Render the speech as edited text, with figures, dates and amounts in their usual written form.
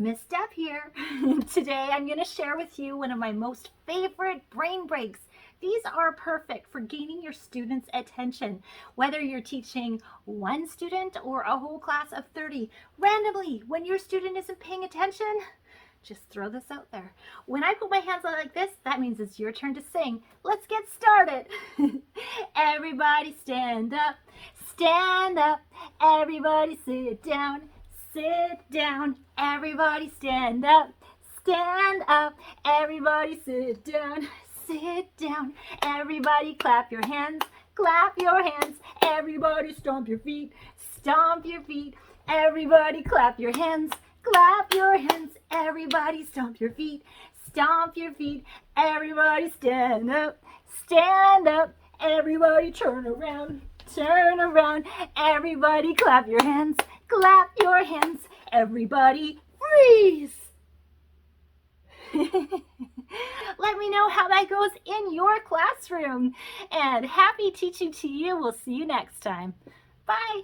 Miss Deb here. Today I'm going to share with you one of my most favorite brain breaks. These are perfect for gaining your students' attention, whether you're teaching one student or a whole class of 30. Randomly, when your student isn't paying attention, just throw this out there. When I put my hands out like this, that means it's your turn to sing. Let's get started. Everybody stand up, stand up. Everybody sit down. Sit down, everybody stand up, stand up, everybody sit down, sit down, everybody clap your hands, everybody stomp your feet, everybody clap your hands, everybody stomp your feet, everybody stand up, everybody turn around, everybody clap your hands, everybody freeze. Let me know how that goes in your classroom. And happy teaching to you. We'll see you next time. Bye.